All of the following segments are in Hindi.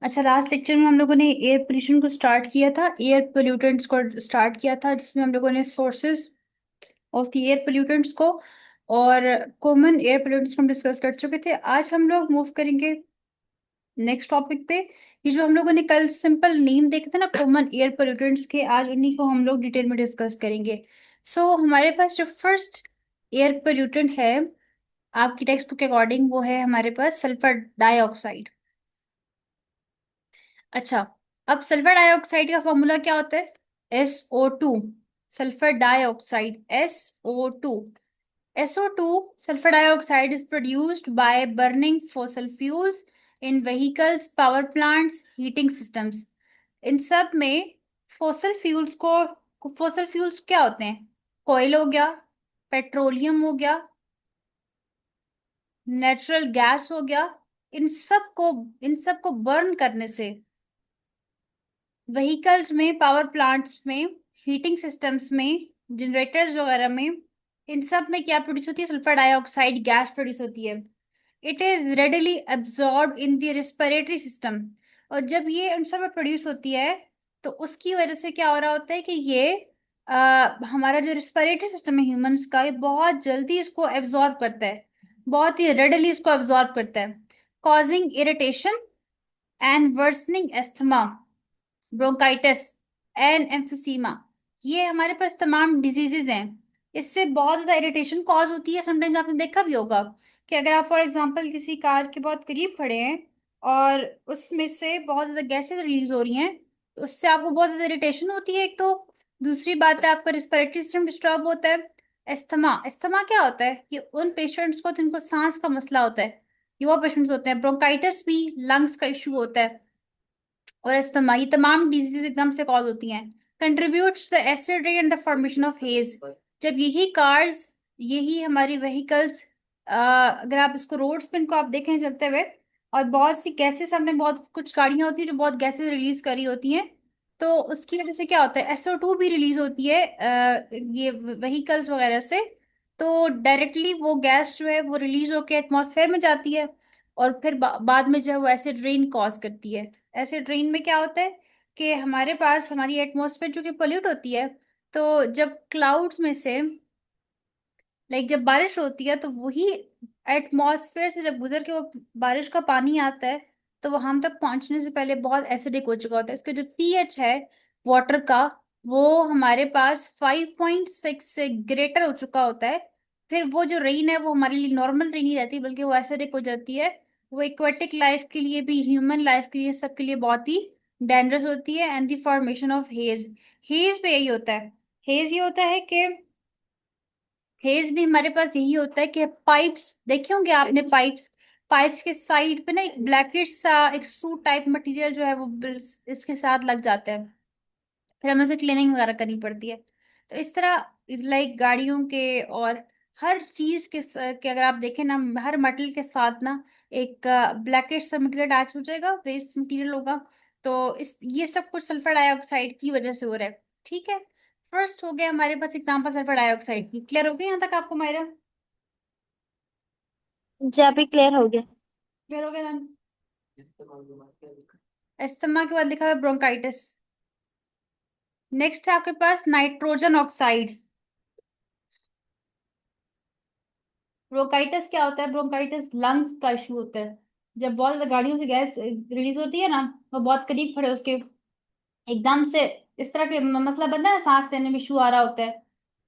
अच्छा, लास्ट लेक्चर में हम लोगों ने एयर पोल्यूशन को स्टार्ट किया था, एयर पोल्यूटेंट्स को स्टार्ट किया था, जिसमें हम लोगों ने sources of the air pollutants को और कॉमन एयर पोल्यूटेंट्स को हम डिस्कस कर चुके थे। आज हम लोग मूव करेंगे नेक्स्ट टॉपिक पे। ये जो हम लोगों ने कल सिंपल नेम देखे थे ना कॉमन एयर पोल्यूटेंट्स के, आज उन्हीं को हम लोग डिटेल में डिस्कस करेंगे। हमारे पास जो फर्स्ट एयर पोल्यूटेंट है आपकी टेक्स्ट बुक के अकॉर्डिंग, वो है हमारे पास सल्फर डाइऑक्साइड। अच्छा, अब सल्फर डाइऑक्साइड का फॉर्मूला क्या होता है? SO2। Sulphur dioxide SO2। SO2 sulphur dioxide is produced by burning fossil fuels in vehicles, power plants, heating systems. इन सब में फॉसल फ्यूल्स क्या होते हैं? कोयल हो गया, पेट्रोलियम हो गया, नेचुरल गैस हो गया। इन सब को बर्न करने से व्हीकल्स में, पावर प्लांट्स में, हीटिंग सिस्टम्स में, जनरेटर्स वगैरह में, इन सब में क्या प्रोड्यूस होती है? सल्फर डाइऑक्साइड गैस प्रोड्यूस होती है। It is readily absorb in the respiratory system. और जब ये उन सब में प्रोड्यूस होती है तो उसकी वजह से क्या हो रहा होता है कि ये हमारा जो रेस्पिरेटरी सिस्टम है ह्यूमंस का, ये बहुत जल्दी इसको एब्जॉर्ब करता है, बहुत ही रेडिली इसको एब्जॉर्ब करता है, causing irritation and worsening asthma, bronchitis and emphysema. ये हमारे पास तमाम डिजीजेज हैं। इससे बहुत ज्यादा इरिटेशन कॉज होती है। समटाइम्स आपने देखा भी होगा कि अगर आप फॉर एग्जांपल किसी कार के बहुत करीब खड़े हैं और उसमें से बहुत ज्यादा गैसेज रिलीज हो रही हैं, तो उससे आपको बहुत ज्यादा इरिटेशन होती है एक तो। दूसरी बात है, आपका रिस्पिरेटरी सिस्टम डिस्टर्ब होता है। एस्थमा, एस्थमा क्या होता है? कि उन पेशेंट्स को जिनको सांस का मसला होता है, ये वो पेशेंट्स होते हैं। ब्रोंकाइटिस भी लंग्स का इशू होता है। और अस्थमा, ये तमाम डिजीज एकदम से कॉज होती हैं। Contributes the acid rain and the formation of hedge. जब यही कार्स, यही हमारी व्हीकल्स, अगर आप इसको रोड्स पे इनको आप देखें चलते हुए, और बहुत सी गैसेस, हमने बहुत कुछ गाड़ियां होती हैं जो बहुत गैसेस रिलीज करी होती हैं, तो उसकी वजह से क्या होता है? SO2 भी रिलीज होती है ये व्हीकल्स वगैरह से। तो डायरेक्टली वो गैस जो है वो रिलीज होकर एटमॉस्फेयर में जाती है, और फिर बाद में जो है वो एसिड रेन कॉज करती है। एसिड रेन में क्या होता है कि हमारे पास हमारी एटमॉस्फेयर जो कि पोल्यूट होती है, तो जब क्लाउड्स में से, लाइक जब बारिश होती है, तो वही एटमॉस्फेयर से जब गुजर के वो बारिश का पानी आता है, तो वो हम तक पहुंचने से पहले बहुत एसिडिक हो चुका होता है। इसका जो पीएच है वाटर का, वो हमारे पास 5.6 से ग्रेटर हो चुका होता है। फिर वो जो रेन है वो हमारे लिए नॉर्मल रेन नहीं रहती, बल्कि वो एसिडिक हो जाती है। वो एक्वेटिक लाइफ के लिए भी, ह्यूमन लाइफ के लिए, सबके लिए बहुत ही डेंजरस होती है। And the formation of hedge, hedge पे यही होता है। हेज ये होता है कि हेज भी हमारे पास यही होता है कि पाइप्स देखे होंगे आपने, पाइप्स, पाइप्स के साइड पे ना एक ब्लैकिश सा एक सूट टाइप मटेरियल जो है वो इसके साथ लग जाता है, फिर हमें उसे क्लीनिंग वगैरह करनी पड़ती है। तो इस तरह लाइक गाड़ियों के और हर चीज के अगर आप देखें ना, हर मटेरियल के साथ ना एक ब्लैकिश सा मटेरियल अटैच हो जाएगा, वेस्ट मटेरियल होगा। तो इस ये सब कुछ सल्फर डाइऑक्साइड की वजह से हो रहा है। ठीक है, फर्स्ट हो गया हमारे पास एग्जाम्पल सल्फर डाइऑक्साइड की। क्लियर हो गया यहाँ तक आपको मायरा? जी अभी क्लियर हो गया। क्लियर हो गया मैम? अस्थमा के बाद लिखा हुआ है ब्रोंकाइटिस। नेक्स्ट है आपके पास नाइट्रोजन ऑक्साइड। ब्रोंकाइटिस क्या होता है? ब्रोंकाइटिस लंग्स का इशू होता है। जब बहुत ज्यादा गाड़ियों से गैस रिलीज होती है ना, वो बहुत करीब खड़े उसके, एकदम से इस तरह के मसला बनता है, सांस लेने में इशू आ रहा होता है,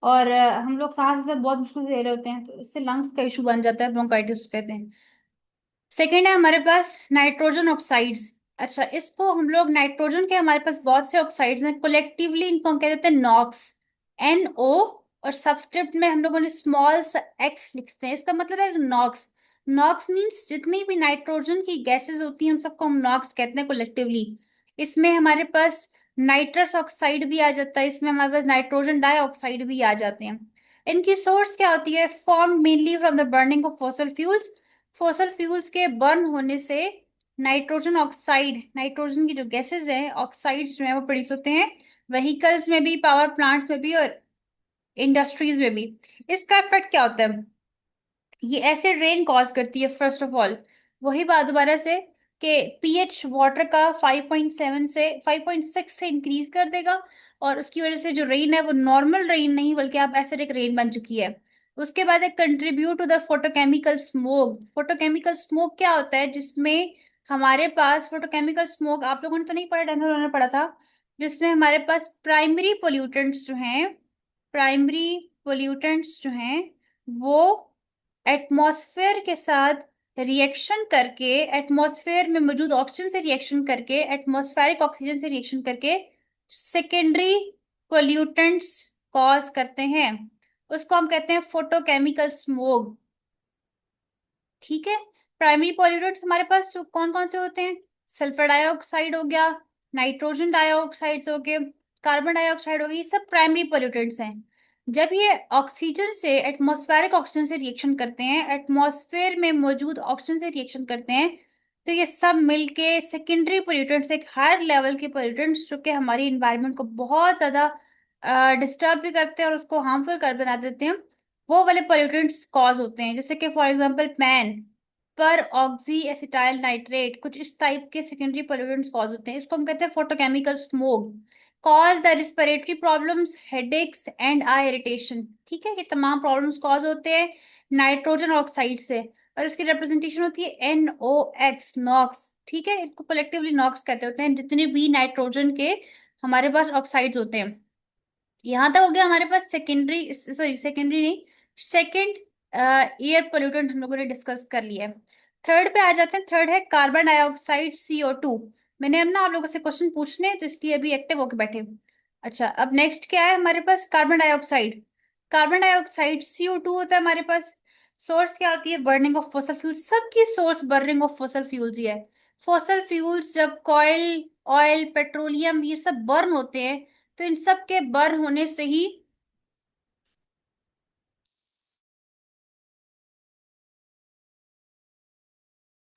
और हम लोग सांस लेते बहुत मुश्किल से ले रहे होते हैं, तो इससे लंग्स का इशू बन जाता है, ब्रोंकाइटिस कहते हैं। सेकेंड है हमारे पास नाइट्रोजन ऑक्साइड्स। अच्छा, इसको हम लोग नाइट्रोजन के हमारे पास बहुत से ऑक्साइड्स हैं, कोलेक्टिवली इनको हम कह देते हैं नॉक्स, NO। और सबस्क्रिप्ट में हम लोगों ने स्मॉल x लिखते हैं, इसका मतलब है नॉक्स। नॉक्स मीन्स जितनी भी नाइट्रोजन की गैसेस होती हैं उन सबको हम नॉक्स कहते हैं कोलेक्टिवली। इसमें हमारे पास नाइट्रस ऑक्साइड भी आ जाता है, इसमें हमारे पास नाइट्रोजन डाइऑक्साइड भी आ जाते हैं। इनकी सोर्स क्या होती है? Form mainly from the burning of fossil fuels. Fossil fuels के बर्न होने से नाइट्रोजन ऑक्साइड, नाइट्रोजन की जो गैसेस हैं, ऑक्साइड्स जो हैं, वो प्रोड्यूस होते हैं व्हीकल्स में भी, पावर प्लांट्स में भी, और इंडस्ट्रीज में भी। इसका इफेक्ट क्या होता है? ये एसिड रेन कॉज करती है फर्स्ट ऑफ ऑल। वही बात दोबारा से, कि पीएच वाटर का 5.7 से 5.6 से इंक्रीज कर देगा, और उसकी वजह से जो रेन है वो नॉर्मल रेन नहीं बल्कि आप एसिडिक रेन बन चुकी है। उसके बाद है contribute to the photochemical smoke. Photochemical smoke क्या होता है, जिसमें हमारे पास फोटोकेमिकल स्मोक आप लोगों ने तो नहीं पढ़ा, टेंथ में पढ़ा था, जिसमें हमारे पास प्राइमरी पोल्यूटेंट्स जो हैं, प्राइमरी पोल्यूटेंट्स जो हैं वो एटमॉस्फेयर के साथ रिएक्शन करके, एटमॉस्फेयर में मौजूद ऑक्सीजन से रिएक्शन करके, एटमॉस्फेरिक ऑक्सीजन से रिएक्शन करके सेकेंडरी पोल्यूटेंट्स कॉज करते हैं। उसको हम कहते हैं फोटोकेमिकल स्मोग। ठीक है। प्राइमरी पॉल्यूटेंट्स हमारे पास कौन कौन से होते हैं? सल्फर डाइऑक्साइड हो गया, नाइट्रोजन डाइऑक्साइड्स हो गए, कार्बन डाइऑक्साइड हो गई, ये सब प्राइमरी पॉल्यूटेंट्स हैं। जब ये ऑक्सीजन से, एटमॉस्फेरिक ऑक्सीजन से रिएक्शन करते हैं, एटमॉस्फेयर में मौजूद ऑक्सीजन से रिएक्शन करते हैं, तो ये सब मिलके सेकेंडरी पोल्यूटेंट्स, एक हायर लेवल के पोल्यूटेंट्स जो कि हमारी इन्वायरमेंट को बहुत ज्यादा डिस्टर्ब भी करते हैं और उसको हार्मफुल कर बना देते हैं, वो वाले पोल्यूटेंट्स कॉज होते हैं। जैसे कि फॉर एग्जांपल मैन पर ऑक्सी एसिटाइल नाइट्रेट, कुछ इस टाइप के सेकेंडरी पोल्यूटेंट्स कॉज होते हैं। इसको हम कहते हैं photochemical smoke. Cause the respiratory problems, headaches and I irritation. ठीक है, ये तमाम प्रॉब्लम्स कॉज होते हैं नाइट्रोजन ऑक्साइड से, और इसकी रिप्रेजेंटेशन होती है NOx, नॉक्स। ठीक है, इनको कलेक्टिवली नॉक्स कहते होते हैं जितने भी नाइट्रोजन के हमारे पास ऑक्साइड्स होते हैं। यहाँ तक हो गया हमारे पास सेकेंडरी, सॉरी सेकेंडरी नहीं, सेकेंड एयर पोल्यूटेंट हम लोगों ने डिस्कस कर लिया है। थर्ड पे आ जाते हैं। थर्ड है कार्बन डाइऑक्साइड, CO2। मैंने अब ना आप लोगों से क्वेश्चन पूछने हैं, तो इसलिए अभी एक्टिव होके बैठे। अच्छा, अब नेक्स्ट क्या है हमारे पास? Carbon dioxide. Carbon dioxide CO2 होता है हमारे पास। सोर्स क्या होती है? Burning of fossil fuels. सबकी source burning of fossil fuels ही है। फॉसल फ्यूल्स जब कॉयल, ऑयल, पेट्रोलियम ये सब बर्न होते हैं, तो इन सब के बर्न होने से ही,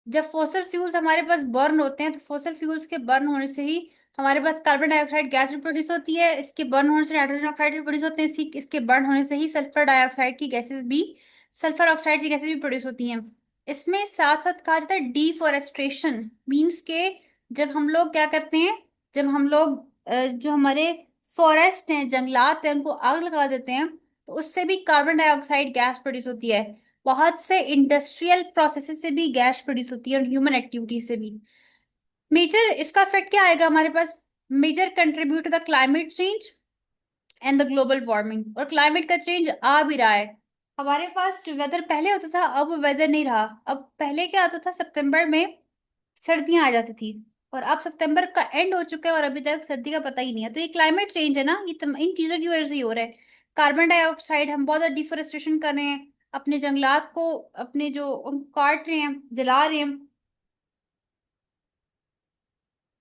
जब फॉसल फ्यूल्स हमारे पास बर्न होते हैं, तो फॉसल फ्यूल्स के बर्न होने से ही हमारे पास कार्बन डाइऑक्साइड गैस भी प्रोड्यूस होती है। इसके बर्न होने से नाइट्रोजन ऑक्साइड भी प्रोड्यूस होते हैं। इसके बर्न होने से ही सल्फर डाइऑक्साइड की गैसेस भी, सल्फर ऑक्साइड की गैसेस भी प्रोड्यूस होती हैं। इसमें साथ साथ कहा जाता है डिफोरेस्ट्रेशन, मीन्स के जब हम लोग क्या करते हैं, जब हम लोग जो हमारे फॉरेस्ट हैं, जंगलात हैं, उनको आग लगा देते हैं, तो उससे भी कार्बन डाइऑक्साइड गैस प्रोड्यूस होती है। बहुत से इंडस्ट्रियल प्रोसेसेस से भी गैस प्रोड्यूस होती है, और ह्यूमन एक्टिविटी से भी। मेजर इसका इफेक्ट क्या आएगा हमारे पास? Major contribute to the climate change and the global warming. और क्लाइमेट का चेंज आ भी रहा है। हमारे पास जो वेदर पहले होता था, अब वेदर नहीं रहा। अब पहले क्या होता था, सितंबर में सर्दियां आ जाती थी, और अब सितंबर का एंड हो चुका है और अभी तक सर्दी का पता ही नहीं है। तो ये क्लाइमेट चेंज है ना, इन चीजों की वजह से ही हो रहा है। कार्बन डाइऑक्साइड, हम बहुत ज्यादा डिफोरेस्टेशन कर रहे हैं, अपने जंगलात को, अपने जो उनको काट रहे हैं, जला रहे हैं,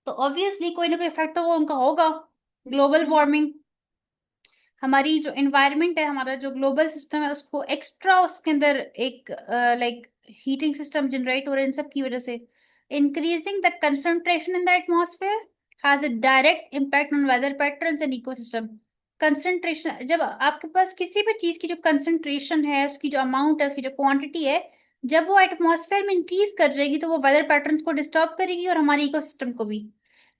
तो ऑब्वियसली कोई ना कोई इफेक्ट तो वो उनका होगा। ग्लोबल वार्मिंग, हमारी जो एनवायरनमेंट है, हमारा जो ग्लोबल सिस्टम है, उसको एक्स्ट्रा उसके अंदर एक लाइक हीटिंग सिस्टम जनरेट हो रहे हैं इन सब की वजह से। Increasing the concentration in the atmosphere has a direct impact on whether patterns and ecosystem. Concentration, जब आपके पास किसी भी चीज की जो कंसंट्रेशन है, उसकी जो अमाउंट है, उसकी जो क्वांटिटी है, जब वो एटमॉस्फेयर में इंक्रीज कर जाएगी, तो वो वेदर पैटर्न्स को डिस्टर्ब करेगी और हमारे इकोसिस्टम को भी।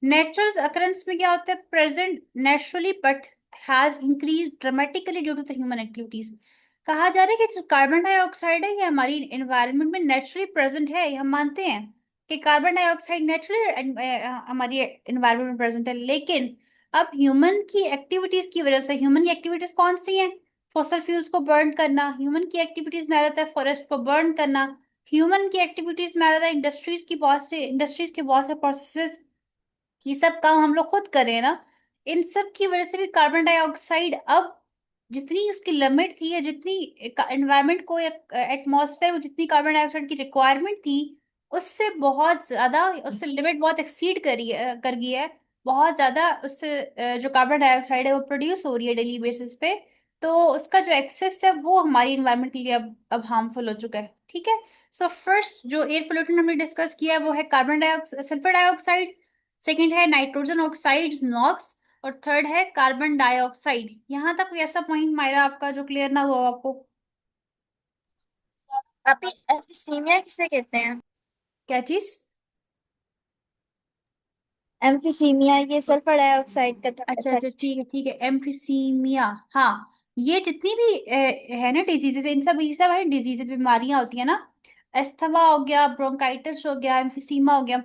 नेचुरल अकरेंस में क्या होता है? Present naturally but has increase dramatically due to the human activities. कहा जा रहा है कि जो कार्बन डाइऑक्साइड है, ये हमारी एनवायरनमेंट में नेचुरली प्रेजेंट है, ये हम मानते हैं कि कार्बन डाइऑक्साइड नेचुरली हमारी एनवायरनमेंट में प्रेजेंट है। लेकिन अब ह्यूमन की एक्टिविटीज की वजह से, ह्यूमन की एक्टिविटीज कौन सी हैं? फॉसल फ्यूल्स को बर्न करना, ह्यूमन की एक्टिविटीज में आ जाता है फॉरेस्ट को बर्न करना, ह्यूमन की एक्टिविटीज में आ जाता है इंडस्ट्रीज के बहुत से प्रोसेसेस, ये सब काम हम लोग खुद कर रहे हैं ना। इन सब की वजह से भी कार्बन डाइऑक्साइड अब, जितनी उसकी लिमिट थी, या जितनी एनवायरनमेंट को या एटमॉस्फेयर को जितनी कार्बन डाइऑक्साइड की रिक्वायरमेंट थी, उससे बहुत ज्यादा, उससे लिमिट बहुत एक्सीड कर गई है। बहुत ज्यादा उससे जो कार्बन डाइऑक्साइड है वो प्रोड्यूस हो रही है डेली बेसिस पे। तो उसका जो एक्सेस है वो हमारी इन्वायरमेंट के लिए अब हार्मफुल हो चुका है। ठीक है। सो फर्स्ट जो एयर पोल्यूशन हमने डिस्कस किया है वो है carbon dioxide, sulphur dioxide. Second है नाइट्रोजन ऑक्साइड्स, नॉक्स। और थर्ड है कार्बन डाइऑक्साइड। यहाँ तक कोई ऐसा पॉइंट मायरा आपका जो क्लियर ना हुआ हो आपको? अभी एफिसीमिया किसे कहते हैं? क्या चीज? एम्फिसीमिया ये सल्फर डाइऑक्साइड का अच्छा अच्छा, इफेक्ट। ठीक है, एम्फिसीमिया। हाँ, ये जितनी भी है ना डिजीजेस, इन सब ये सब है डिजीजेस, बीमारियां होती है ना। अस्थमा हो गया, ब्रोंकाइटिस हो गया, एम्फिसीमा हो गया,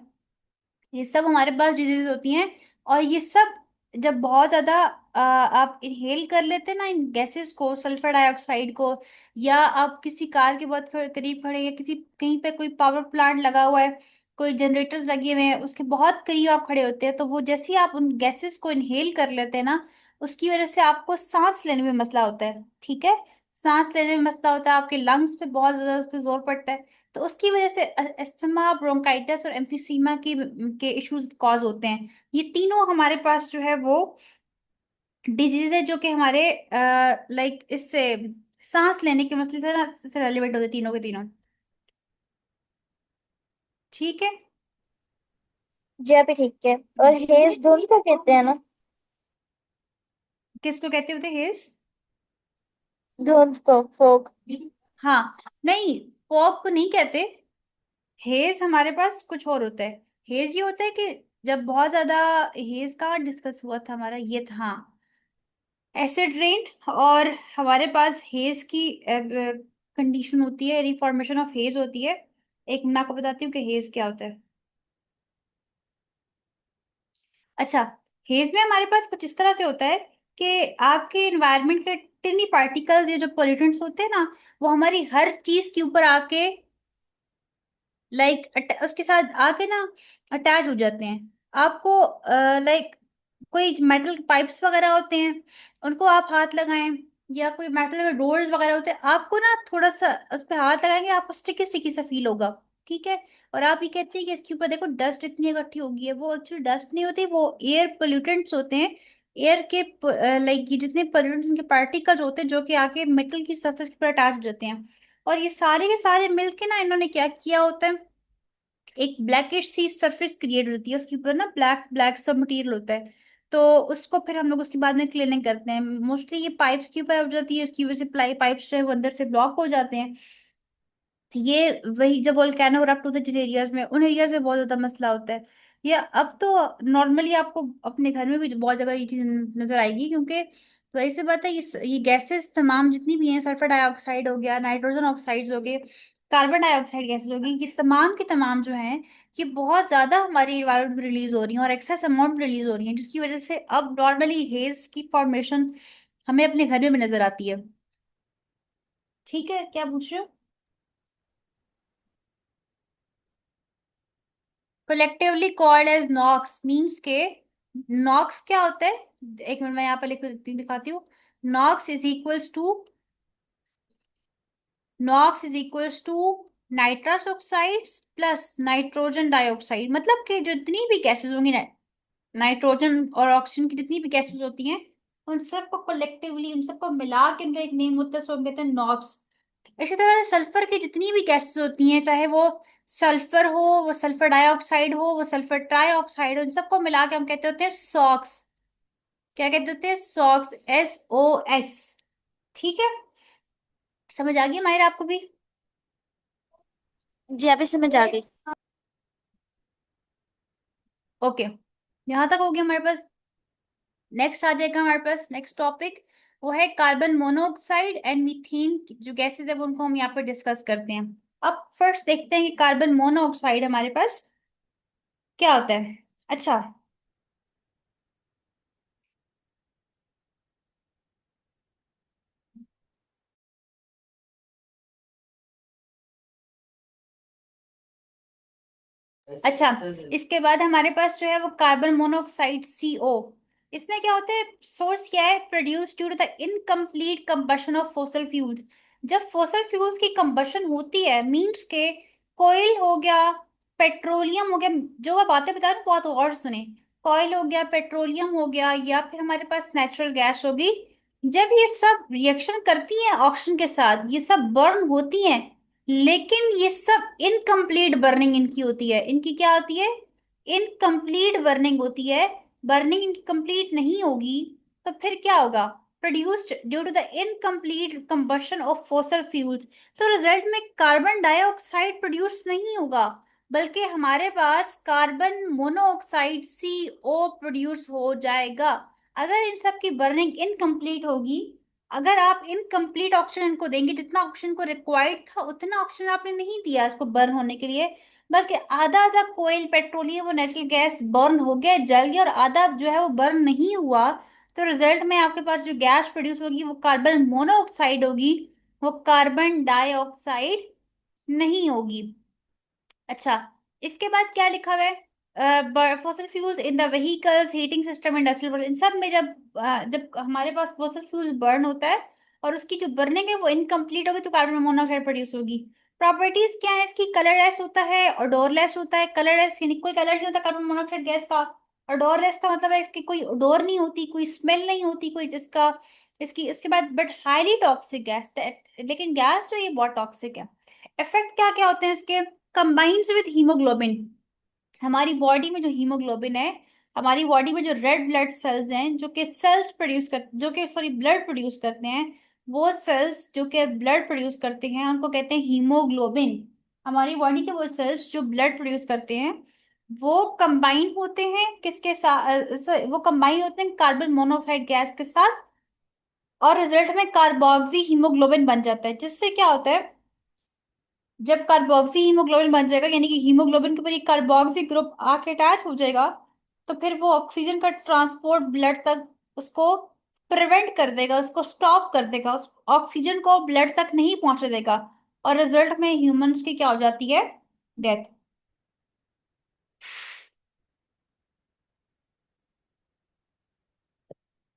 ये सब हमारे पास डिजीज होती हैं। और ये सब जब बहुत ज्यादा आप इनहेल कर लेते हैं ना इन गैसेस को, सल्फर डाइऑक्साइड को, या आप किसी कार के बहुत करीब खड़े, या किसी कहीं पे कोई पावर प्लांट लगा हुआ है, कोई जनरेटर्स लगे हुए हैं, उसके बहुत करीब आप खड़े होते हैं, तो वो जैसे ही आप उन गैसेस को इनहेल कर लेते हैं ना, उसकी वजह से आपको सांस लेने में मसला होता है। ठीक है, सांस लेने में मसला होता है, आपके लंग्स पे बहुत ज्यादा उस पर जोर पड़ता है। तो उसकी वजह से अस्थमा, ब्रोंकाइटिस और एम्फिसीमा के इश्यूज कॉज होते हैं। ये तीनों हमारे पास जो है वो डिजीज है जो कि हमारे लाइक इससे सांस लेने के मसले से ना से रेलिवेंट होते हैं, तीनों के तीनों। ठीक है। जी अभी ठीक है। और हेज धुंध को कहते हैं ना? किसको कहते होते हैं हेज? धुंध को फोग। हाँ, नहीं, फॉग को नहीं कहते। हेज हमारे पास कुछ और होता है। हेज ये होता है कि जब बहुत ज्यादा, हेज कहाँ डिस्कस हुआ था हमारा, ये था हाँ, एसिड रेन। और हमारे पास हेज की कंडीशन होती है, रिफॉर्मेशन ऑफ हेज होती है। एक मैं आपको बताती हूँ कि हेज क्या होता है। अच्छा, हेज में हमारे पास कुछ इस तरह से होता है कि आपके इन्वायरमेंट के टिनी पार्टिकल्स, ये जो पोल्यूटेंट्स होते हैं ना, वो हमारी हर चीज के ऊपर आके उसके साथ आके ना अटैच हो जाते हैं। आपको लाइक कोई मेटल पाइप्स वगैरह होते हैं, उनको आप हाथ लगाएं, या कोई मेटल के डोर्स वगैरह होते हैं, आपको ना थोड़ा सा उस पर हाथ लगाएंगे, आपको स्टिकी स्टिकी सा फील होगा। ठीक है। और आप ये कहते हैं कि इसके ऊपर देखो डस्ट इतनी इकट्ठी होगी है, वो एक्चुअली डस्ट नहीं होती, वो एयर पोल्यूटेंट्स होते हैं। एयर के लाइक ये जितने पोल्यूटेंट्स के पार्टिकल्स होते हैं जो कि आके मेटल की सरफेस के ऊपर अटैच हो जाते हैं। और ये सारे के सारे मिलके ना इन्होंने क्या किया होता है, एक ब्लैकिश सी सरफेस क्रिएट होती है, उसके ऊपर ना ब्लैक ब्लैक सब मटेरियल होता है। तो उसको फिर हम लोग उसके बाद में क्लीनिंग करते हैं। मोस्टली ये पाइप्स के ऊपर हो जाती है, उसकी वजह से पाइप्स जो है वो अंदर से ब्लॉक हो जाते हैं। ये वही जब वोल्केनो इरप्ट होते हैं जिन एरियाज में, उन एरियाज में बहुत ज्यादा मसला होता है। ये अब तो नॉर्मली आपको अपने घर में भी बहुत जगह ये चीज नजर आएगी, क्योंकि तो ऐसे बात है, ये गैसेस तमाम जितनी भी हैं, सल्फर डाइऑक्साइड हो गया, नाइट्रोजन ऑक्साइड्स हो गए, कार्बन डाइऑक्साइड गैसेस होगी, ये तमाम की तमाम जो हैं, ये बहुत ज्यादा हमारी इन्वायरमेंट में रिलीज हो रही हैं और एक्सेस अमाउंट में रिलीज हो रही हैं, जिसकी वजह से अब नॉर्मली हेज की फॉर्मेशन हमें अपने घर में भी नजर आती है। ठीक है, क्या पूछ रहे हो? Collectively called as NOx means के, नॉक्स क्या होता है, एक मिनट मैं यहाँ पे लिख दिखाती हूँ। NOx is equals to, NOx is equals to nitrous oxides plus nitrogen dioxide. मतलब कि जितनी भी गैसेस होंगी, नाइट्रोजन और ऑक्सीजन की जितनी भी गैसेस होती हैं, उन सबको कलेक्टिवली, उन सबको मिला के उनका एक नेम होता है, सो हम कहते हैं नॉक्स। इसी तरह से सल्फर की जितनी भी गैसेस होती हैं, चाहे वो सल्फर हो, वो सल्फर डाइऑक्साइड हो, वो सल्फर ट्राइऑक्साइड हो, इन सबको मिला के हम कहते होते हैं सॉक्स। क्या कहते होते हैं? Socks, SOX। ठीक है, समझ आ गई माहिर आपको भी? जी अभी समझ आ गई। ओके, यहाँ तक हो गया हमारे पास। नेक्स्ट आ जाएगा हमारे पास नेक्स्ट टॉपिक, वो है कार्बन मोनोऑक्साइड एंड मीथेन, जो गैसेस है वो उनको हम यहाँ पर डिस्कस करते हैं। अब फर्स्ट देखते हैं कि कार्बन मोनोऑक्साइड हमारे पास क्या होता है। अच्छा, अच्छा, इसके बाद हमारे पास जो है वो कार्बन मोनोऑक्साइड, CO। इसमें क्या होता है, सोर्स क्या है, produce due to the incomplete combustion of fossil fuels. जब फॉसिल फ्यूल्स की कंबशन होती है, मीन्स के कोयल हो गया, पेट्रोलियम हो गया, जो मैं बातें बता रही हूँ बहुत और सुने, कोयल हो गया, पेट्रोलियम हो गया, या फिर हमारे पास नेचुरल गैस होगी, जब ये सब रिएक्शन करती हैं ऑक्सीजन के साथ, ये सब बर्न होती हैं, लेकिन ये सब इनकम्प्लीट बर्निंग इनकी होती है। इनकी क्या होती है? इनकम्प्लीट बर्निंग होती है। बर्निंग इनकी कंप्लीट नहीं होगी तो फिर क्या होगा? Produced due to the incomplete combustion of fossil fuels, तो रिजल्ट में कार्बन डाइऑक्साइड प्रोड्यूस नहीं होगा, बल्कि हमारे पास कार्बन मोनोऑक्साइड CO प्रोड्यूस हो जाएगा। अगर इन सब की बर्निंग इनकम्प्लीट होगी, अगर आप इनकम्प्लीट ऑक्सीजन इनको देंगे, जितना ऑक्सीजन को रिक्वायर्ड था उतना ऑक्सीजन आपने नहीं दिया इसको बर्न होने के लिए, बल्कि आधा आधा कोयल पेट्रोलियम और नेचुरल गैस बर्न हो गया, जल गया, और आधा जो है वो बर्न नहीं हुआ। तो रिजल्ट में आपके पास जो गैस प्रोड्यूस होगी वो कार्बन मोनोऑक्साइड होगी, वो कार्बन डाइऑक्साइड नहीं होगी। अच्छा, इसके बाद क्या लिखा हुआ है? Fossil fuels in the vehicles, heating system, industrial, इन सब में जब जब हमारे पास फॉसिल फ्यूल्स बर्न होता है और उसकी जो बर्निंग है वो इनकम्प्लीट होगी तो कार्बन मोनोऑक्साइड प्रोड्यूस होगी। प्रॉपर्टीज क्या है इसकी? कलरलेस होता है, ओडोरलेस होता है। कलरलेस यानी कोई कलर नहीं होता कार्बन मोनोऑक्साइड गैस का। ओडोरलेस का मतलब है इसकी कोई ओडोर नहीं होती, कोई स्मेल नहीं होती, कोई जिसका इसकी। इसके बाद बट हाईली टॉक्सिक गैस, लेकिन गैस जो ये बहुत टॉक्सिक है। इफेक्ट क्या क्या होते हैं इसके? Combines with haemoglobin. हमारी बॉडी में जो हीमोग्लोबिन है, हमारी बॉडी में जो रेड ब्लड सेल्स हैं जो कि सेल्स प्रोड्यूस कर जो कि सॉरी ब्लड प्रोड्यूस करते हैं, वो सेल्स जो कि ब्लड प्रोड्यूस करते हैं उनको कहते हैं हीमोग्लोबिन। हमारी बॉडी के वो सेल्स जो ब्लड प्रोड्यूस करते हैं वो कंबाइन होते हैं किसके साथ? सॉरी, वो कंबाइन होते हैं कार्बन मोनोऑक्साइड गैस के साथ, और रिजल्ट में कार्बोक्सी हीमोग्लोबिन बन जाता है। जिससे क्या होता है, जब कार्बोक्सी हीमोग्लोबिन बन जाएगा यानी कि हीमोग्लोबिन के ऊपर एक कार्बोक्सी ग्रुप आके अटैच हो जाएगा, तो फिर वो ऑक्सीजन का ट्रांसपोर्ट ब्लड तक उसको प्रिवेंट कर देगा, उसको स्टॉप कर देगा, उस ऑक्सीजन को ब्लड तक नहीं पहुंचने देगा, और रिजल्ट में ह्यूमंस की क्या हो जाती है? डेथ।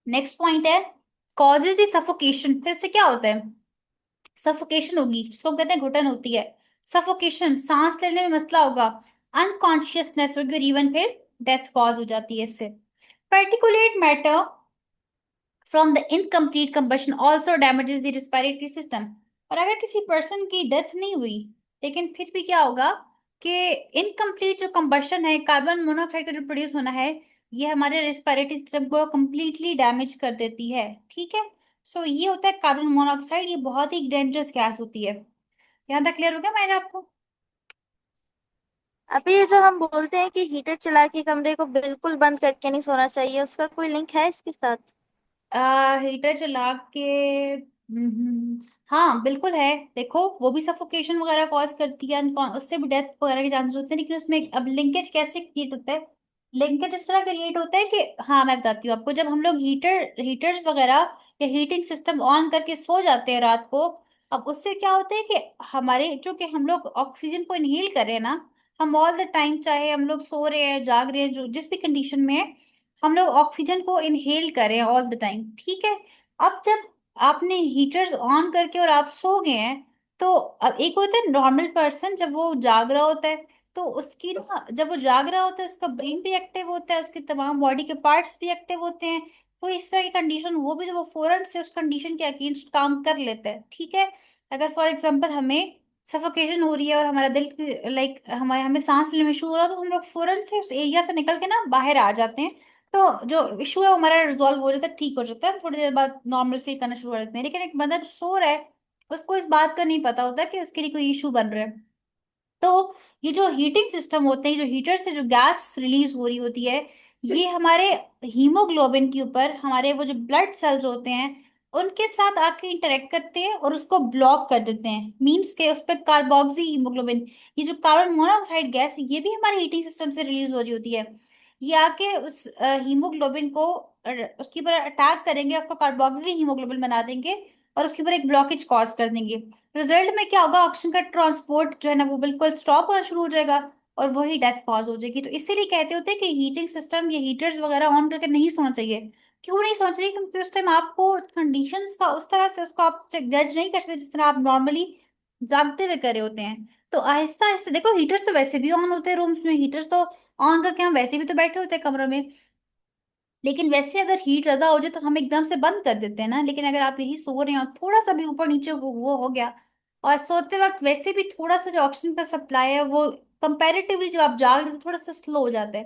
नेक्स्ट पॉइंट है कॉजेज द सफोकेशन। फिर से क्या होता है? सफोकेशन होगी, जिसको कहते हैं घुटन होती है। सफोकेशन, सांस लेने में मसला होगा, अनकॉन्शियसनेस होगी, और इवन फिर डेथ कॉज हो जाती है इससे। Particulate matter from the incomplete combustion also damages the respiratory system. और अगर किसी पर्सन की डेथ नहीं हुई लेकिन फिर भी क्या होगा कि इनकम्प्लीट जो कंबशन है, कार्बन मोनोऑक्साइड का जो प्रोड्यूस होना है, ये हमारे रेस्पिरेटरी सिस्टम को कम्प्लीटली डैमेज कर देती है। ठीक है, सो ये होता है कार्बन मोनोऑक्साइड, ये बहुत ही डेंजरस गैस होती है। यहाँ तक क्लियर हो गया मैंने आपको? अभी ये जो हम बोलते हैं कि हीटर चला के कमरे को बिल्कुल बंद करके नहीं सोना चाहिए, उसका कोई लिंक है इसके साथ? हीटर चला के हाँ बिल्कुल है। देखो वो भी सफोकेशन वगैरह कॉज करती है, उससे भी डेथ वगैरह के चांसेस होते हैं, लेकिन उसमें अब लिंकेज कैसे क्रिएट होता है? लिंकेज इस तरह क्रिएट होता है कि, हाँ मैं बताती हूँ आपको, जब हम लोग हीटर्स वगैरह या हीटिंग सिस्टम ऑन करके सो जाते हैं रात को, अब उससे क्या होता है कि हमारे जो कि हम लोग ऑक्सीजन को इनहेल कर रहे हैं ना, हम ऑल द टाइम, चाहे हम लोग सो रहे हैं, जाग रहे हैं, जो जिस भी कंडीशन में है, हम लोग ऑक्सीजन को इनहेल करें ऑल द टाइम। ठीक है, अब जब आपने हीटर्स ऑन करके और आप सो गए हैं, तो अब एक होता है नॉर्मल पर्सन जब वो जाग रहा होता है, तो उसकी ना, जब वो जाग रहा होता है उसका ब्रेन भी एक्टिव होता है, उसके तमाम बॉडी के पार्ट्स भी एक्टिव होते हैं। तो इस तरह की कंडीशन वो भी, जब वो फौरन से उस कंडीशन के अगेंस्ट काम कर लेता है। ठीक है, अगर फॉर एग्जाम्पल हमें सफोकेशन हो रही है और हमारा दिल, लाइक हमारे हमें सांस लेने में इशू हो रहा है, तो हम लोग फौरन से उस एरिया से निकल के ना बाहर आ जाते हैं। तो जो इशू है वो हमारा रिजॉल्व हो जाता है, ठीक हो जाता है, थोड़ी देर बाद नॉर्मल फील करना शुरू कर देते हैं। लेकिन एक बंदा जो सो रहा है उसको इस बात का नहीं पता होता कि उसके लिए कोई इशू बन रहा है। तो ये जो हीटिंग सिस्टम होते हैं, जो हीटर से जो गैस रिलीज हो रही होती है, ये हमारे हीमोग्लोबिन के ऊपर, हमारे वो जो ब्लड सेल्स होते हैं उनके साथ आके इंटरेक्ट करते हैं और उसको ब्लॉक कर देते हैं। मींस के उस पर कार्बोक्सी हीमोग्लोबिन, ये जो कार्बन मोनोऑक्साइड गैस है, ये भी हमारे हीटिंग सिस्टम से रिलीज हो रही होती है। ये आके उस हीमोग्लोबिन को उसके ऊपर अटैक करेंगे, उसको कार्बोक्सी हीमोग्लोबिन बना देंगे और उसके ऊपर एक ब्लॉकेज कॉज कर देंगे। रिजल्ट में क्या होगा? ऑक्सीजन का ट्रांसपोर्ट जो है ना वो बिल्कुल स्टॉप होना शुरू हो जाएगा, और वही डेथ कॉज हो जाएगी। तो इसीलिए कहते होते हैं कि हीटिंग सिस्टम या हीटर्स वगैरह ऑन करके नहीं सोना चाहिए। क्यों नहीं सोना चाहिए? क्योंकि उस टाइम आपको कंडीशंस का उस तरह से उसको आप जज नहीं कर सकते जिस तरह आप नॉर्मली जागते हुए करे होते हैं। तो आहिस्ता आहिस्ता देखो, हीटर्स तो वैसे भी ऑन होते हैं रूम्स में, हीटर्स तो ऑन करके हम वैसे भी तो बैठे होते हैं कमरों में। लेकिन वैसे अगर हीट ज्यादा हो जाए तो हम एकदम से बंद कर देते हैं ना। लेकिन अगर आप यही सो रहे हैं और थोड़ा सा भी ऊपर नीचे वो हो गया, और सोते वक्त वैसे भी थोड़ा सा जो ऑक्सीजन का सप्लाई है वो कंपैरेटिवली जब आप जाग रहे हो तो थोड़ा सा स्लो हो जाता है।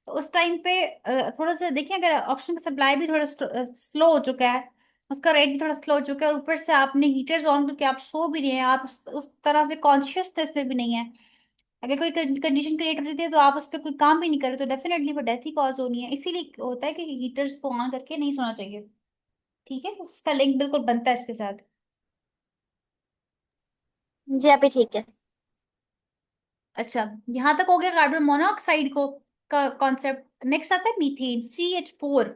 तो उस टाइम पे थोड़ा सा देखिए, अगर ऑक्सीजन का सप्लाई भी थोड़ा स्लो हो चुका है, उसका रेट भी थोड़ा स्लो हो चुका है, और ऊपर से आपने हीटर्स ऑन करके आप सो भी रहे हैं, आप उस तरह से कॉन्शियसनेस में भी नहीं है, अगर कोई कंडीशन क्रिएट हो जाती है तो आप उस पर कोई काम भी नहीं करे तो डेफिनेटली वो डेथ ही कॉज होनी है। इसीलिए होता है कि हीटर्स को ऑन करके नहीं सोना चाहिए। ठीक है, इसका लिंक बिल्कुल बनता है इसके साथ। जी अभी ठीक है। अच्छा, यहाँ तक हो गया कार्बन मोनोऑक्साइड को का कॉन्सेप्ट। नेक्स्ट आता है methane, CH4,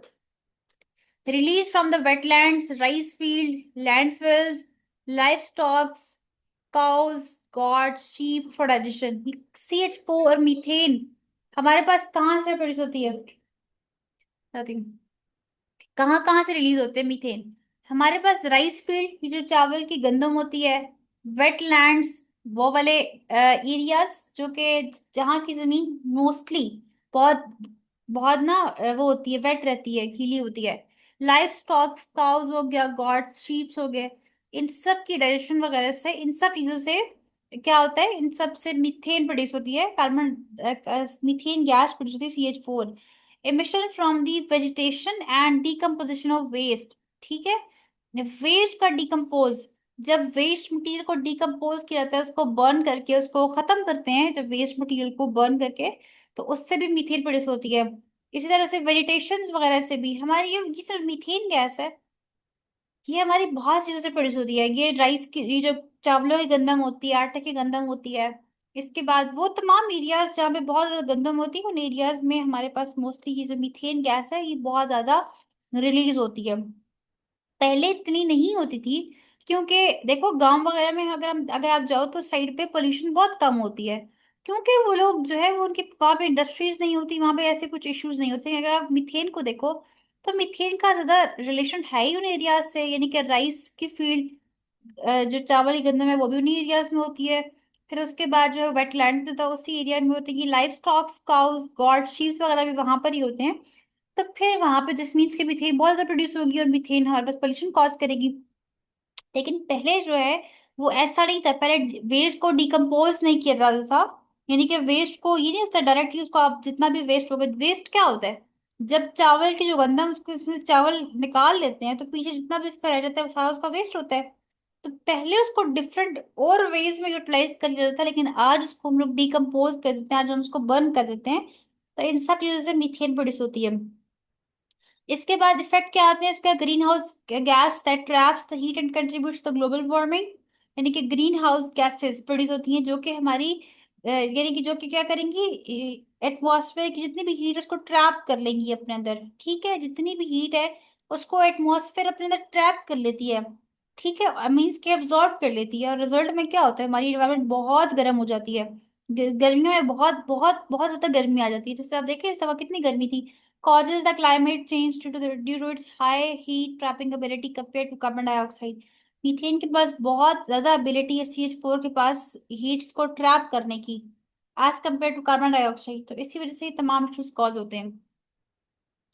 release from the wetlands, rice field, landfills, livestocks, cows, goat, sheep for digestion. CH4 और मीथेन हमारे पास कहाँ से प्रोड्यूस होती है, बताती हूँ। कहाँ कहाँ से रिलीज होते हैं मीथेन? हमारे पास राइस फील्ड की जो चावल की गंदम होती है, वेटलैंड्स वो वाले एरियाज जो कि जहाँ की जमीन मोस्टली बहुत बहुत ना वो होती है, वेट रहती है, गीली होती है। लाइफ स्टॉक्स, काउस हो गया, गॉड्स, शीप्स हो गए, इन सब की डाइजेशन वगैरह से, इन सब चीजों से क्या होता है, इन सब से मीथेन प्रोड्यूस होती है, कार्बन मीथेन गैस प्रोड्यूस होती है, CH4। emission from the vegetation and decomposition of waste। ठीक है, वेस्ट का डिकम्पोज, जब वेस्ट मटेरियल को डिकम्पोज किया जाता है, उसको बर्न करके उसको खत्म करते हैं, जब वेस्ट मटेरियल को बर्न करके, तो उससे भी मीथेन प्रोड्यूस होती है। इसी तरह से वेजिटेशन वगैरह से भी हमारी ये जो मीथेन गैस है, ये हमारी बहुत चीजों से प्रोड्यूस होती है। ये राइस की, ये जो चावलों की गंदम होती है, आटे की गंदम होती है। इसके बाद वो तमाम एरियाज जहाँ पे बहुत ज्यादा गंदम होती है, उन एरियाज में हमारे पास मोस्टली ये जो मीथेन गैस है, ये बहुत ज्यादा रिलीज होती है। पहले इतनी नहीं होती थी, क्योंकि देखो गांव वगैरह में अगर आप जाओ तो साइड पे पोल्यूशन बहुत कम होती है, क्योंकि वो लोग जो है वो उनके वहां पे इंडस्ट्रीज नहीं होती, वहां पे ऐसे कुछ इश्यूज नहीं होते। अगर आप मीथेन को देखो तो मीथेन का ज्यादा रिलेशन है ही उन एरियाज से, यानी कि राइस की फील्ड, जो चावल की गंदम है वो भी उन्हीं एरियाज में होती है। फिर उसके बाद जो है वेटलैंड था उसी एरिया में होती है। Life stocks, cows, God, sheeps वगैरह भी वहां पर ही होते हैं। तो फिर वहां पे दिस मीन्स के मीथेन बहुत ज्यादा प्रोड्यूस होगी, और मीथेन हमारे पास पोल्यूशन कॉज करेगी। लेकिन पहले जो है वो ऐसा नहीं था, पहले वेस्ट को डिकम्पोज नहीं किया जाता था। यानी कि वेस्ट को ये नहीं होता डायरेक्टली, उसको आप जितना भी वेस्ट होगा, वेस्ट क्या होता है, जब चावल की जो गंदम उसको इसमें से चावल निकाल लेते हैं तो पीछे जितना भी इसका रह जाता है वो सारा उसका वेस्ट होता है। तो पहले उसको डिफरेंट और वेज में यूटिलाइज कर लिया जाता था, लेकिन आज उसको हम लोग डिकम्पोज कर देते हैं, आज हम उसको बर्न कर देते हैं। तो इन सब चीजों से मीथेन प्रोड्यूस होती है। इसके बाद इफेक्ट क्या आते हैं इसका, green house gas that traps the heat and contributes the global warming. यानी कि ग्रीन हाउस गैसेस प्रोड्यूस होती हैं जो कि हमारी यानी कि जो कि क्या करेंगी, एटमॉस्फेयर की जितनी भी हीट है उसको ट्रैप कर लेंगी अपने अंदर। ठीक है, जितनी भी हीट है उसको एटमॉस्फेयर अपने अंदर ट्रैप कर लेती है। ठीक है, मीन्स के एब्जॉर्ब कर लेती है, और रिजल्ट में क्या होता है, हमारी इन्वायरमेंट बहुत गर्म हो जाती है। गर्मियों में बहुत बहुत बहुत ज्यादा गर्मी आ जाती है। जैसे आप देखें इस दफा कितनी गर्मी थी। Causes the climate change due to its high heat trapping ability compared to carbon dioxide। Methane के पास बहुत ज्यादा एबिलिटी है, CH4 के पास, हीट्स को ट्रैप करने की, as compare to carbon dioxide. तो इसी वजह से ये तमाम इश्यूज कॉज होते हैं।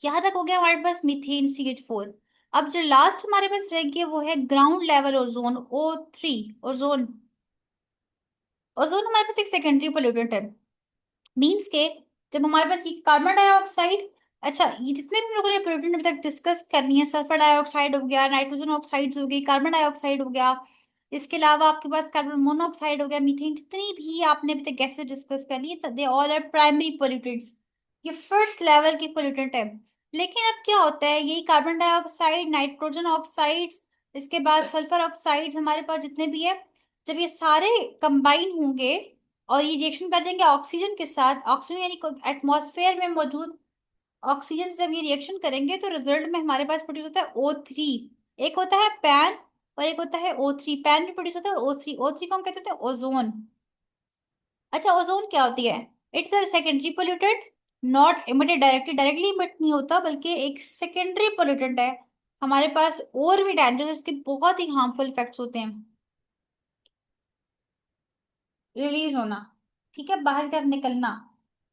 यहाँ तक हो गया हमारे पास मीथेन, CH4। अब जो लास्ट हमारे पास रह गया वो है ground level ozone, O3। Ozone, ozone हमारे पास एक सेकेंडरी पोल्यूटेंट है। मीन्स के जब हमारे पास ये कार्बन डाइऑक्साइड, अच्छा ये जितने भी हम लोगों ने पोल्यूटेंट अभी तक डिस्कस कर लिए हैं, सल्फर डाइऑक्साइड हो गया, नाइट्रोजन ऑक्साइड्स हो गई, कार्बन डाइऑक्साइड हो गया, इसके अलावा आपके पास कार्बन मोनोऑक्साइड हो गया, मीथेन, जितनी भी आपने अभी तक गैसेस डिस्कस कर ली, they all are primary pollutants. ये फर्स्ट लेवल के पोल्यूटेंट है। लेकिन अब क्या होता है, यही कार्बन डाइऑक्साइड, नाइट्रोजन ऑक्साइड्स, इसके बाद सल्फर ऑक्साइड्स हमारे पास जितने भी है, जब ये सारे कंबाइन होंगे और ये रिएक्शन कर जाएंगे ऑक्सीजन के साथ, ऑक्सीजन यानी एटमॉस्फेयर में मौजूद ऑक्सीजन से जब ये रिएक्शन करेंगे तो रिजल्ट में हमारे पास प्रोड्यूस होता है O3। एक होता है पैन और एक होता है O3। पैन भी प्रोड्यूस होता है, और O3, O3 को हम कहते हैं ओजोन। अच्छा, ओजोन क्या होती है? It's a secondary pollutant, not emitted directly, directly emit नहीं होता, बल्कि एक सेकेंडरी पोल्यूटेंट है। हमारे पास और भी डेंजरस के बहुत ही हार्मफुल इफेक्ट्स होते हैं, रिलीज होना, ठीक है, बाहर की तरफ निकलना।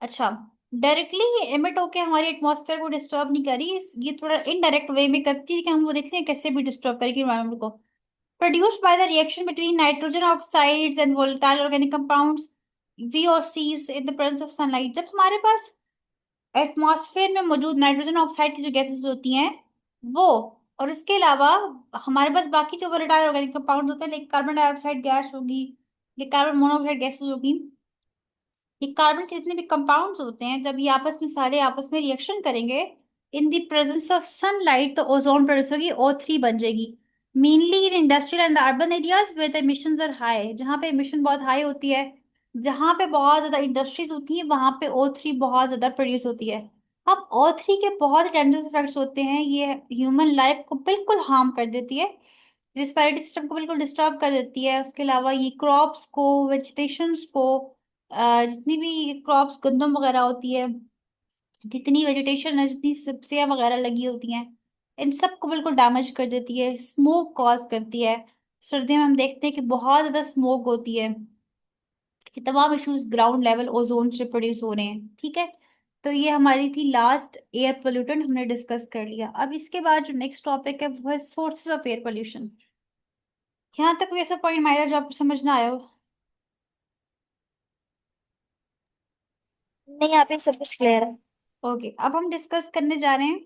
अच्छा, डायरेक्टली ये एमिट होके हमारे एटमॉस्फेयर को डिस्टर्ब नहीं करी, ये थोड़ा इनडायरेक्ट वे में करती है कि हम वो देखते हैं कैसे भी डिस्टर्ब करेगी इन्वायरमेंट को। Produced by the reaction between nitrogen oxides and volatile organic compounds, VOCs, in the presence of sunlight. जब हमारे पास एटमॉस्फेयर में मौजूद नाइट्रोजन ऑक्साइड की जो गैसेस होती हैं वो, और इसके अलावा हमारे पास बाकी जो वोलेटाइल ऑर्गेनिक कंपाउंड्स होते हैं, लाइक कार्बन डाइऑक्साइड गैस होगी, ये कार्बन मोनोऑक्साइड गैसेस होगी, ये कार्बन के जितने भी कंपाउंड्स होते हैं, जब ये आपस में सारे आपस में रिएक्शन करेंगे in the presence of sunlight, तो ओजोन प्रोड्यूस होगी, O3 बन जाएगी। Mainly in industrial and urban areas where the emissions are high, जहाँ पे एमिशन बहुत हाई होती है, जहाँ पे बहुत ज्यादा इंडस्ट्रीज होती है, वहां पे O3 बहुत ज्यादा प्रोड्यूस होती है। अब O3 के बहुत डेंजरस इफेक्ट्स होते हैं, ये ह्यूमन लाइफ को बिल्कुल हार्म कर देती है, रिस्पायरेटरी सिस्टम को बिल्कुल डिस्टर्ब कर देती है। उसके अलावा ये क्रॉप्स को, वेजिटेशंस को, जितनी भी क्रॉप्स गंदम वगैरह होती है, जितनी वेजिटेशन है, जितनी सब्जियां वगैरह लगी होती हैं, इन सबको बिल्कुल डैमेज कर देती है, स्मोक कॉज करती है। सर्दियों में हम देखते हैं कि बहुत ज्यादा स्मोक होती है, कि तमाम इश्यूज ग्राउंड लेवल ओजोन से प्रोड्यूस हो रहे हैं। ठीक है, तो ये हमारी थी लास्ट एयर पोल्यूटेंट, हमने डिस्कस कर लिया। अब इसके बाद जो नेक्स्ट टॉपिक है वो है सोर्सेज ऑफ एयर पोल्यूशन। यहाँ तक कोई ऐसा पॉइंट मायरा जो आपको समझ ना आया हो? नहीं, यहाँ पे सब कुछ क्लियर है। ओके, अब हम डिस्कस करने जा रहे हैं,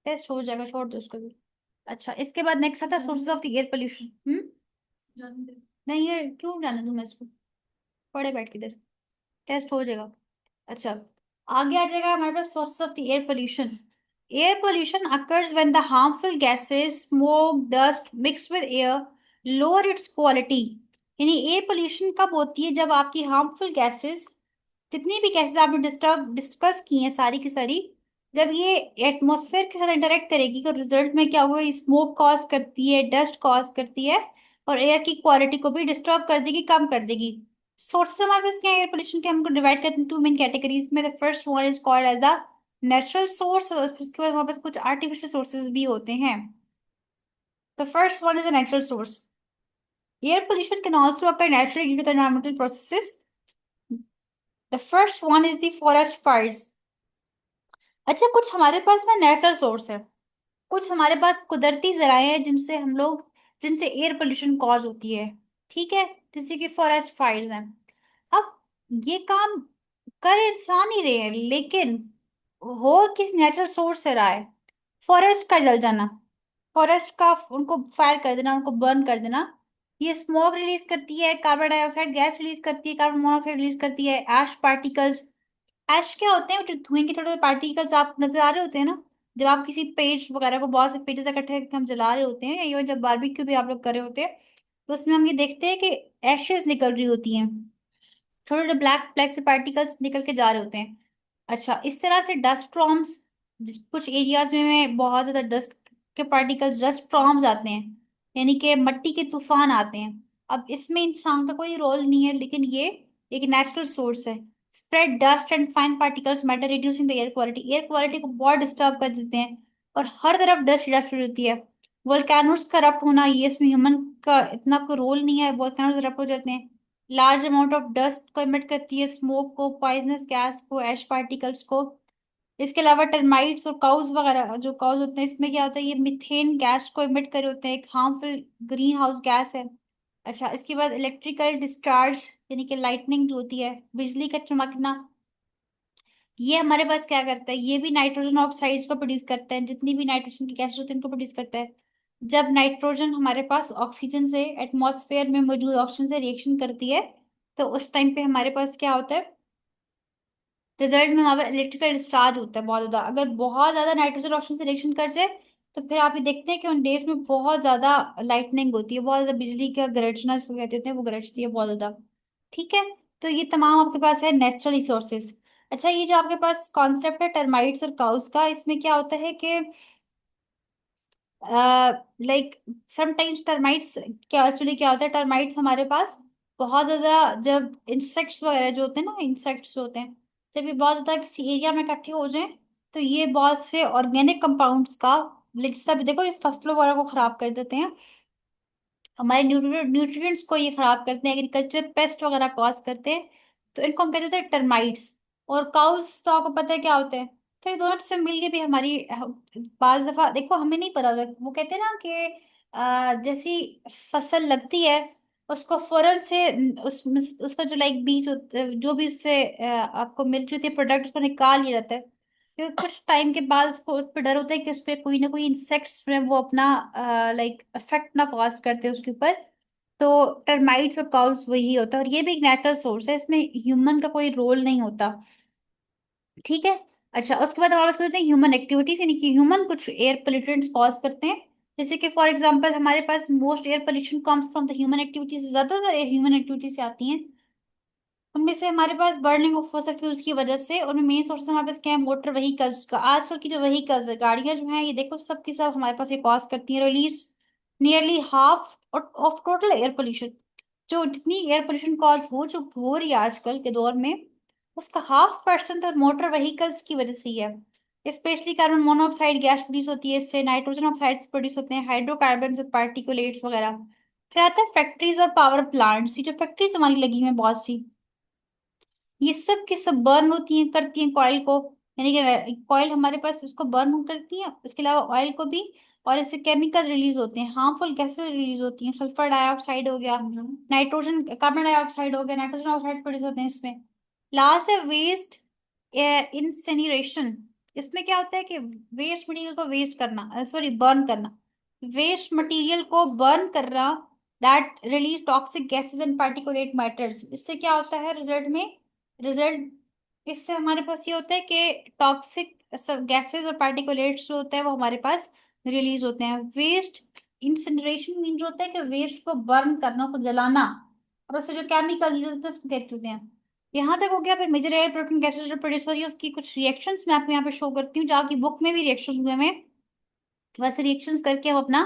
टेस्ट हो जाएगा, छोड़ दो उसको भी। अच्छा, इसके बाद नेक्स्ट आता है sources of the air pollution. नहीं, ये क्यों जाने दूं मैं इसको, पढ़े बैठ के इधर, टेस्ट हो जाएगा। अच्छा, आगे आ जाएगा हमारे पास sources of the air pollution. Air pollution occurs when the harmful gases, smoke, dust mix with air, lower its quality. यानी एयर पोल्यूशन कब होती है? जब आपकी हार्मफुल गैसेस, जितनी भी गैसेस आपने डिस्टर्ब डिस्कस की हैं सारी की सारी, जब ये एटमॉस्फेयर के साथ इंटरेक्ट करेगी तो रिजल्ट में क्या होगा? स्मोक कॉज करती है, डस्ट कॉज करती है, और एयर की क्वालिटी को भी डिस्टर्ब कर देगी, कम कर देगी। सोर्सेस हमारे पास क्या है एयर पोल्यूशन के? हमको डिवाइड करते हैं टू मेन कैटेगरीज में। The first one is called as the natural source, और उसके बाद हमारे पास कुछ आर्टिफिशियल सोर्सेज भी होते हैं। The first one is the natural source. Air pollution can also occur naturally due to the environmental processes. The first one is the forest fires. अच्छा, कुछ हमारे पास ना नेचुरल सोर्स है, कुछ हमारे पास कुदरती जराए हैं जिनसे हम लोग, जिनसे एयर पोल्यूशन कॉज होती है। ठीक है, जैसे कि फॉरेस्ट फायर्स हैं। अब ये काम कर इंसान ही रहे हैं, लेकिन हो किस नेचुरल सोर्स से रहा है? फॉरेस्ट का जल जाना, फॉरेस्ट का उनको फायर कर देना, उनको बर्न कर देना। ये स्मोक रिलीज करती है, कार्बन डाइऑक्साइड गैस रिलीज करती है, कार्बन मोनोऑक्साइड रिलीज करती है, एश पार्टिकल्स। ऐश क्या होते हैं? वो जो धुएं के थोड़े थोड़े पार्टिकल्स आप नजर आ रहे होते हैं ना, जब आप किसी पेज वगैरह को, बहुत से पेजेस इकट्ठे करके हम जला रहे होते हैं, या जब बारबेक्यू भी आप लोग कर रहे होते हैं, तो उसमें हम ये देखते हैं कि एशेस निकल रही होती हैं, छोटे छोटे ब्लैक ब्लैक से पार्टिकल्स निकल के जा रहे होते हैं। अच्छा, इस तरह से डस्ट स्टॉर्म्स, कुछ एरियाज में बहुत ज्यादा डस्ट के पार्टिकल्स, डस्ट स्टॉर्म्स आते हैं, यानी कि मिट्टी के तूफान आते हैं। अब इसमें इंसान का कोई रोल नहीं है, लेकिन ये एक नेचुरल सोर्स है। Spread dust and fine particles matter reducing the air quality को बहुत डिस्टर्ब कर देते हैं, और हर तरफ डस्ट डस्ट होती है। वोल्केनोस करप्ट होना, ये इसमें ह्यूमन का इतना कोई रोल नहीं है, वोल्केनोस करप्ट हो जाते हैं। लार्ज अमाउंट ऑफ डस्ट को इमिट करती है, स्मोक को, पॉइजनस गैस को, एश पार्टिकल्स को। इसके अलावा टर्माइट्स और काउज वगैरह, जो काउज होते हैं, इसमें क्या होता है? ये मीथेन गैस को इमिट कर होते हैं, एक हार्मफुल ग्रीन हाउस गैस है। अच्छा, इसके बाद इलेक्ट्रिकल डिस्चार्ज, यानी कि लाइटनिंग जो होती है, बिजली का चमकना, ये हमारे पास क्या करता है? ये भी नाइट्रोजन ऑक्साइड्स को प्रोड्यूस करता है, जितनी भी नाइट्रोजन की गैसेस होती है उनको प्रोड्यूस करता है। जब नाइट्रोजन हमारे पास ऑक्सीजन से, एटमॉस्फेयर में मौजूद ऑक्सीजन से रिएक्शन करती है, तो उस टाइम पे हमारे पास क्या होता है? रिजल्ट में हमारे इलेक्ट्रिकल डिस्चार्ज होता है बहुत ज्यादा। अगर बहुत ज्यादा नाइट्रोजन ऑक्सीजन से रिएक्शन कर जाए, तो फिर आप ये देखते हैं कि उन डेज में बहुत ज्यादा लाइटनिंग होती है, बहुत ज्यादा बिजली का गरजना जिसको कहते हैं, वो गरजती है बहुत ज्यादा। ठीक है, तो ये तमाम आपके पास है नेचुरल रिसोर्सेज। अच्छा, ये जो आपके पास कॉन्सेप्ट है टर्माइट्स और काउस का, इसमें क्या होता है कि लाइक समटाइम्स टर्माइट्स, क्या एक्चुअली क्या होता है, टर्माइट्स हमारे पास बहुत ज्यादा, जब इंसेक्ट्स वगैरह जो होते हैं ना, इंसेक्ट्स होते हैं, जब ये बहुत ज्यादा किसी एरिया में इकट्ठे हो जाएं, तो ये बहुत से ऑर्गेनिक कंपाउंड्स का, जैसा भी देखो, ये फसलों वगैरह को खराब कर देते हैं, हमारे न्यूट्रिएंट्स को ये खराब करते हैं, एग्रीकल्चर पेस्ट वगैरह कॉज करते हैं। तो इनको हम कहते हैं टर्माइट्स। और काउस तो आपको पता है क्या होते हैं। तो ये दोनों से मिलके भी हमारी बाज दफा देखो, हमें नहीं पता होता, वो कहते हैं ना कि जैसी फसल लगती है, उसको फौरन से उसका जो लाइक बीज जो भी उससे आपको मिल रही होती है प्रोडक्ट, उसको निकाल लिया जाता है, क्योंकि कुछ टाइम के बाद उसको, उस पर डर होता है कि उस पर कोई ना कोई इंसेक्ट्स में वो अपना लाइक इफेक्ट ना कॉज करते हैं उसके ऊपर। तो टर्माइट्स और काउस वही होता है, और ये भी एक नेचुरल सोर्स है, इसमें ह्यूमन का कोई रोल नहीं होता। ठीक है। अच्छा, उसके बाद हमारे पास होते हैं ह्यूमन एक्टिविटीज, यानी कि ह्यूमन कुछ एयर पोल्यूटेंट्स कॉज करते हैं। जैसे कि फॉर एग्जांपल हमारे पास most air pollution comes from the human activities, ज्यादातर ह्यूमन एक्टिविटीज से आती हैं। उनमें से हमारे पास बर्निंग ऑफ फॉसिल फ्यूल्स की वजह से, उनमें मेन सोर्स हमारे पास क्या है, मोटर व्हीकल्स का। आजकल की जो व्हीकल्स है, गाड़ियां जो हैं, ये देखो सब की सब हमारे पास ये कॉज करती हैं, release nearly half of total air pollution. जो जितनी एयर पोल्यूशन कॉज जो हो रही है आजकल के दौर में, उसका 1/2% तो मोटर व्हीकल्स की वजह से ही है। Specially carbon monoxide gas produce होती है इससे, नाइट्रोजन ऑक्साइड्स प्रोड्यूस होते हैं, हाइड्रोकार्बन और पार्टिकुलेट्स वगैरह। फिर आता है फैक्ट्रीज और पावर प्लांट्स। ये जो फैक्ट्रीज हमारी लगी हुई हैं बहुत सी, ये सब के सब बर्न होती हैं, करती हैं कॉइल को। यानी कि कॉइल हमारे पास उसको बर्न करती है, इसके अलावा ऑयल को भी। और इससे केमिकल रिलीज होते हैं, हार्मफुल गैसेस रिलीज होती हैं, सल्फर डाइऑक्साइड हो गया, नाइट्रोजन कार्बन डाइऑक्साइड हो गया, नाइट्रोजन ऑक्साइड प्रोड्यूस होते हैं इसमें। लास्ट है वेस्ट इंसिनरेशन। इसमें क्या होता है कि वेस्ट मटेरियल को वेस्ट करना, सॉरी बर्न करना, वेस्ट मटेरियल को बर्न करना, that release toxic gases and particulate matters. इससे क्या होता है रिजल्ट में, रिजल्ट इससे हमारे पास ये होता है कि टॉक्सिक गैसेस और पार्टिकुलेट्स जो होते हैं वो हमारे पास रिलीज होते हैं। वेस्ट इंसिनरेशन मीन जो होता है कि वेस्ट को बर्न करना, को जलाना, और उससे जो केमिकल रिलीज होते हैं उसको कहते हैं। यहाँ तक हो गया। फिर मेजर एयर प्रोटीन गैसेस जो प्रोड्यूस हो रही है उसकी कुछ रिएक्शंस मैं आपको यहाँ पे शो करती हूँ, जहाँ की बुक में भी रिएक्शंस हुए हैं। वैसे रिएक्शंस करके हम अपना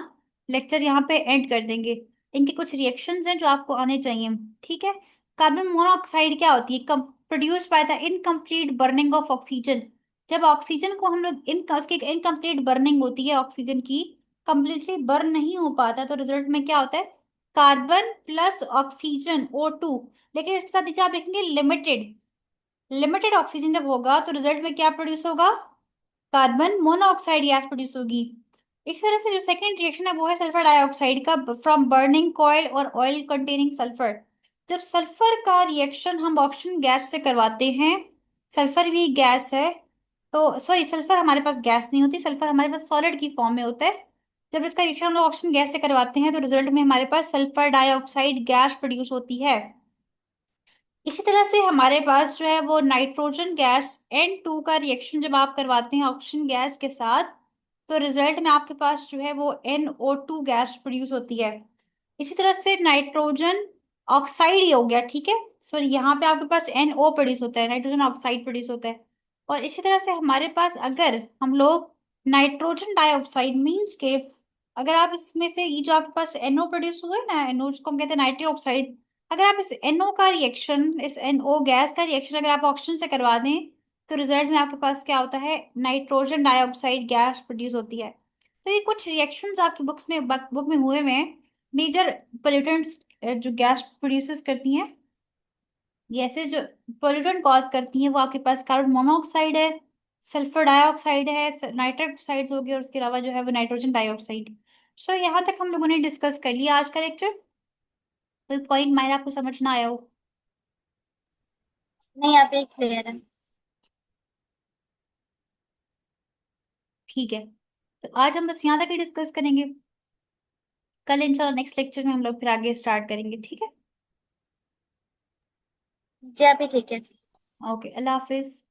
लेक्चर यहाँ पे एंड कर देंगे। इनके कुछ रिएक्शंस हैं जो आपको आने चाहिए। ठीक है। कार्बन मोनोऑक्साइड क्या होती है, produce by the incomplete burning of oxygen. जब ऑक्सीजन को हम लोग उसकी इनकम्प्लीट बर्निंग होती है ऑक्सीजन की, कंप्लीटली बर्न नहीं हो पाता, तो रिजल्ट में क्या होता है, कार्बन प्लस ऑक्सीजन O2। लेकिन इसके साथ नीचे आप देखेंगे लिमिटेड, लिमिटेड ऑक्सीजन जब होगा तो रिजल्ट में क्या प्रोड्यूस होगा, कार्बन मोनोऑक्साइड गैस प्रोड्यूस होगी। इसी तरह से जो सेकेंड रिएक्शन है वो है सल्फर डाइऑक्साइड का, फ्रॉम बर्निंग कॉयल और ऑयल कंटेनिंग सल्फर। जब सल्फर का रिएक्शन हम ऑक्सीजन गैस से करवाते हैं, सल्फर भी गैस है, तो सॉरी सल्फर हमारे पास गैस नहीं होती, सल्फर हमारे पास सॉलिड की फॉर्म में होता है। जब इसका रिएक्शन हम लोग ऑक्सीजन गैस से करवाते हैं तो रिजल्ट में हमारे पास सल्फर डाइऑक्साइड गैस प्रोड्यूस होती है। इसी तरह से हमारे पास जो है वो नाइट्रोजन गैस N2 का रिएक्शन जब आप करवाते हैं ऑक्सीजन गैस के साथ, तो रिजल्ट में आपके पास जो है वो NO2 गैस प्रोड्यूस होती है। इसी तरह से नाइट्रोजन ऑक्साइड ही हो गया, ठीक है, सॉरी यहाँ पे आपके पास NO प्रोड्यूस होता है, नाइट्रोजन ऑक्साइड प्रोड्यूस होता है। और इसी तरह से हमारे पास अगर हम लोग नाइट्रोजन डाइऑक्साइड मीन्स के, अगर आप इसमें से ये जो आपके पास NO प्रोड्यूस हुआ है ना, NO जिसको हम कहते हैं नाइट्रिक ऑक्साइड, अगर आप इस NO का रिएक्शन, इस NO गैस का रिएक्शन अगर आप ऑक्सीजन से करवा दें, तो रिजल्ट में आपके पास क्या होता है, नाइट्रोजन डाइऑक्साइड गैस प्रोड्यूस होती है। तो ये कुछ रिएक्शंस आपकी बुक में हुए हैं। मेजर पोल्यूटेंट्स जो गैस प्रोड्यूस करती हैं, गैसें जो पोल्यूटेंट कॉज करती हैं, वो आपके पास कार्बन मोनोऑक्साइड है, सल्फर डाइऑक्साइड है, नाइट्रस ऑक्साइड्स हो गए, और उसके अलावा जो है वो नाइट्रोजन डाइऑक्साइड। सो यहाँ तक हम लोगों ने डिस्कस कर लिया आज का लेक्चर। कोई पॉइंट मायरा आपको समझ ना आया हो? नहीं, यहाँ पे क्लियर है। ठीक है। तो आज हम बस यहाँ तक ही डिस्कस करेंगे। कल इंशाल्लाह नेक्स्ट लेक्चर में हम लोग फिर आगे स्टार्ट करेंगे, ठीक है। जी, अभी ठीक है। ओके, अल्लाह हाफिज।